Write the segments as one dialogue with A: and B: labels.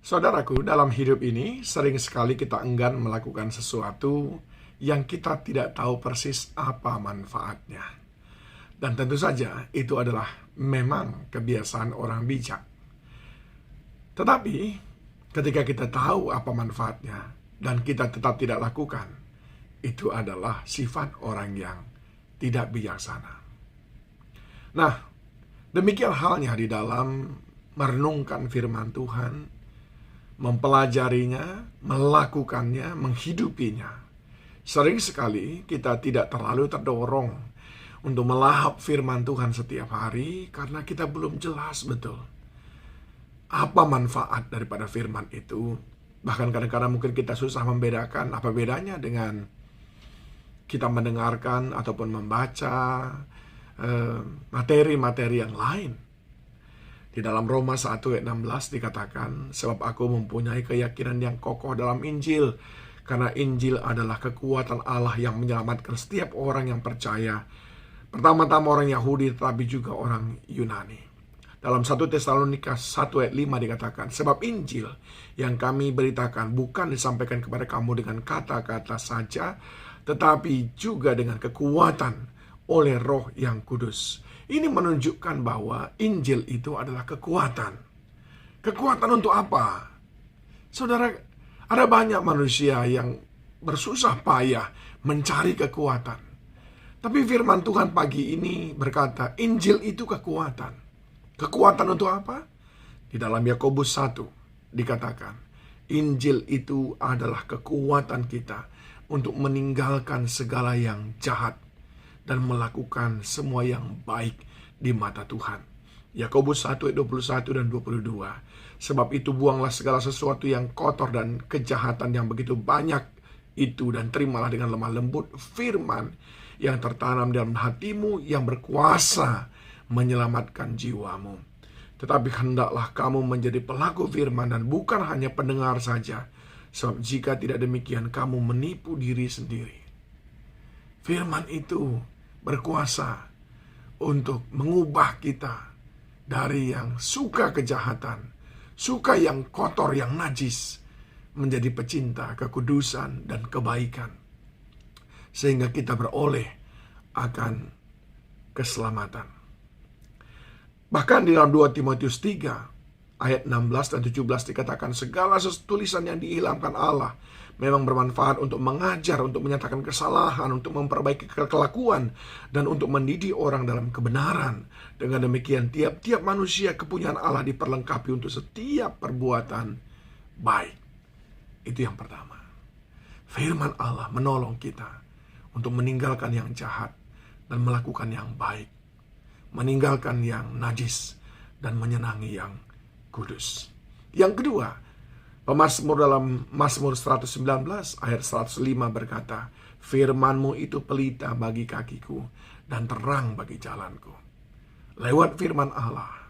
A: Saudaraku, dalam hidup ini sering sekali kita enggan melakukan sesuatu yang kita tidak tahu persis apa manfaatnya. Dan tentu saja itu adalah memang kebiasaan orang bijak. Tetapi ketika kita tahu apa manfaatnya dan kita tetap tidak lakukan, itu adalah sifat orang yang tidak bijaksana. Nah, demikian halnya di dalam merenungkan firman Tuhan, mempelajarinya, melakukannya, menghidupinya. Sering sekali kita tidak terlalu terdorong untuk melahap firman Tuhan setiap hari karena kita belum jelas betul apa manfaat daripada firman itu. Bahkan kadang-kadang mungkin kita susah membedakan apa bedanya dengan kita mendengarkan ataupun membaca materi-materi yang lain. Di dalam Roma 1 ayat 16 dikatakan, sebab aku mempunyai keyakinan yang kokoh dalam Injil, karena Injil adalah kekuatan Allah yang menyelamatkan setiap orang yang percaya, pertama-tama orang Yahudi tetapi juga orang Yunani. Dalam 1 Tesalonika 1 ayat 5 dikatakan, sebab Injil yang kami beritakan bukan disampaikan kepada kamu dengan kata-kata saja, tetapi juga dengan kekuatan oleh Roh yang Kudus. Ini menunjukkan bahwa Injil itu adalah kekuatan. Kekuatan untuk apa? Saudara, ada banyak manusia yang bersusah payah mencari kekuatan. Tapi firman Tuhan pagi ini berkata, Injil itu kekuatan. Kekuatan untuk apa? Di dalam Yakobus 1 dikatakan, Injil itu adalah kekuatan kita untuk meninggalkan segala yang jahat dan melakukan semua yang baik di mata Tuhan. Yakobus 1 ayat 21 dan 22. Sebab itu buanglah segala sesuatu yang kotor dan kejahatan yang begitu banyak itu, dan terimalah dengan lemah lembut firman yang tertanam dalam hatimu yang berkuasa menyelamatkan jiwamu. Tetapi hendaklah kamu menjadi pelaku firman dan bukan hanya pendengar saja. Sebab jika tidak demikian kamu menipu diri sendiri. Firman itu berkuasa untuk mengubah kita dari yang suka kejahatan, suka yang kotor, yang najis, menjadi pecinta kekudusan dan kebaikan, sehingga kita beroleh akan keselamatan. Bahkan di dalam 2 Timotius 3 ayat 16 dan 17 dikatakan, segala tulisan yang diilhamkan Allah memang bermanfaat untuk mengajar, untuk menyatakan kesalahan, untuk memperbaiki kelakuan, dan untuk mendidik orang dalam kebenaran. Dengan demikian tiap-tiap manusia kepunyaan Allah diperlengkapi untuk setiap perbuatan baik. Itu yang pertama. Firman Allah menolong kita untuk meninggalkan yang jahat dan melakukan yang baik, meninggalkan yang najis dan menyenangi yang kudus. Yang kedua, pemazmur dalam Mazmur 119 ayat 105 berkata, firman-Mu itu pelita bagi kakiku dan terang bagi jalanku. Lewat firman Allah,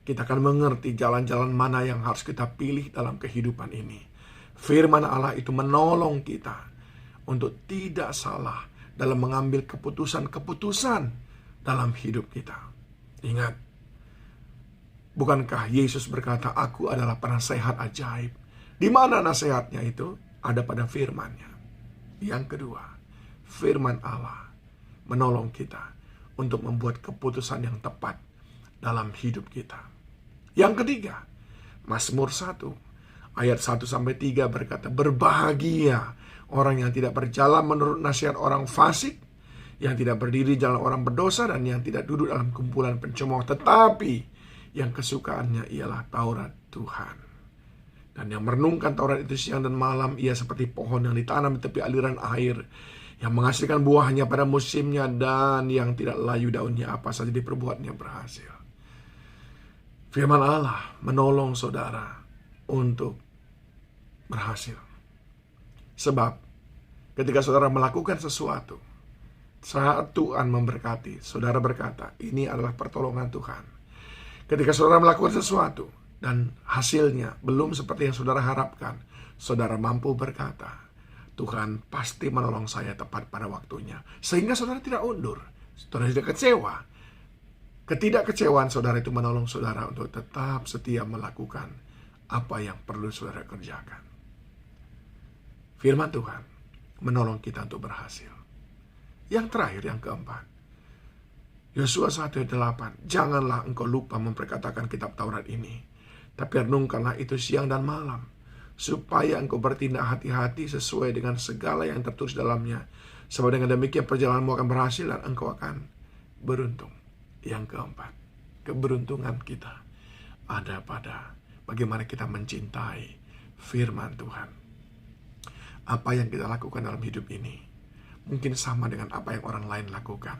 A: kita akan mengerti jalan-jalan mana yang harus kita pilih dalam kehidupan ini. Firman Allah itu menolong kita untuk tidak salah dalam mengambil keputusan-keputusan dalam hidup kita. Ingat, bukankah Yesus berkata, aku adalah penasehat ajaib. Di mana nasihatnya itu? Ada pada firman-Nya. Yang kedua, firman Allah menolong kita untuk membuat keputusan yang tepat dalam hidup kita. Yang ketiga, Mazmur 1 ayat 1-3 berkata, berbahagia orang yang tidak berjalan menurut nasihat orang fasik, yang tidak berdiri jalan orang berdosa, dan yang tidak duduk dalam kumpulan pencemooh, tetapi yang kesukaannya ialah Taurat Tuhan. Dan yang merenungkan Taurat itu siang dan malam, ia seperti pohon yang ditanam di tepi aliran air, yang menghasilkan buahnya pada musimnya, dan yang tidak layu daunnya, apa saja diperbuatnya berhasil. Firman Allah menolong saudara untuk berhasil. Sebab ketika saudara melakukan sesuatu, saat Tuhan memberkati, saudara berkata, ini adalah pertolongan Tuhan. Ketika saudara melakukan sesuatu dan hasilnya belum seperti yang saudara harapkan, saudara mampu berkata, Tuhan pasti menolong saya tepat pada waktunya. Sehingga saudara tidak undur, saudara tidak kecewa. Ketidakkecewaan saudara itu menolong saudara untuk tetap setia melakukan apa yang perlu saudara kerjakan. Firman Tuhan menolong kita untuk berhasil. Yang terakhir, yang keempat, Yosua 1:8, janganlah engkau lupa memperkatakan kitab Taurat ini, tapi renungkanlah itu siang dan malam, supaya engkau bertindak hati-hati sesuai dengan segala yang tertulis dalamnya. Sebab dengan demikian perjalananmu akan berhasil dan engkau akan beruntung. Yang keempat, keberuntungan kita ada pada bagaimana kita mencintai firman Tuhan. Apa yang kita lakukan dalam hidup ini mungkin sama dengan apa yang orang lain lakukan,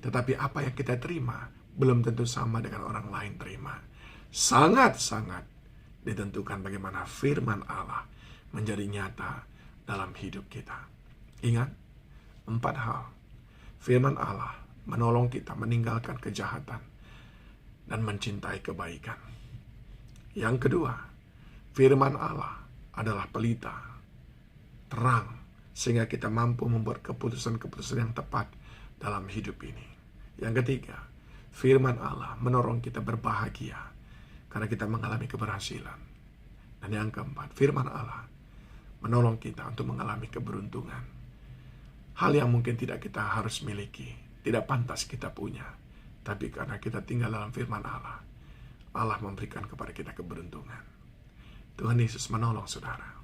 A: tetapi apa yang kita terima belum tentu sama dengan orang lain terima. Sangat-sangat ditentukan bagaimana firman Allah menjadi nyata dalam hidup kita. Ingat, 4 hal. Firman Allah menolong kita meninggalkan kejahatan dan mencintai kebaikan. Yang kedua, firman Allah adalah pelita, terang, sehingga kita mampu membuat keputusan-keputusan yang tepat dalam hidup ini. Yang ketiga, firman Allah menolong kita berbahagia karena kita mengalami keberhasilan. Dan yang keempat, firman Allah menolong kita untuk mengalami keberuntungan. Hal yang mungkin tidak kita harus miliki, tidak pantas kita punya, tapi karena kita tinggal dalam firman Allah, Allah memberikan kepada kita keberuntungan. Tuhan Yesus menolong saudara.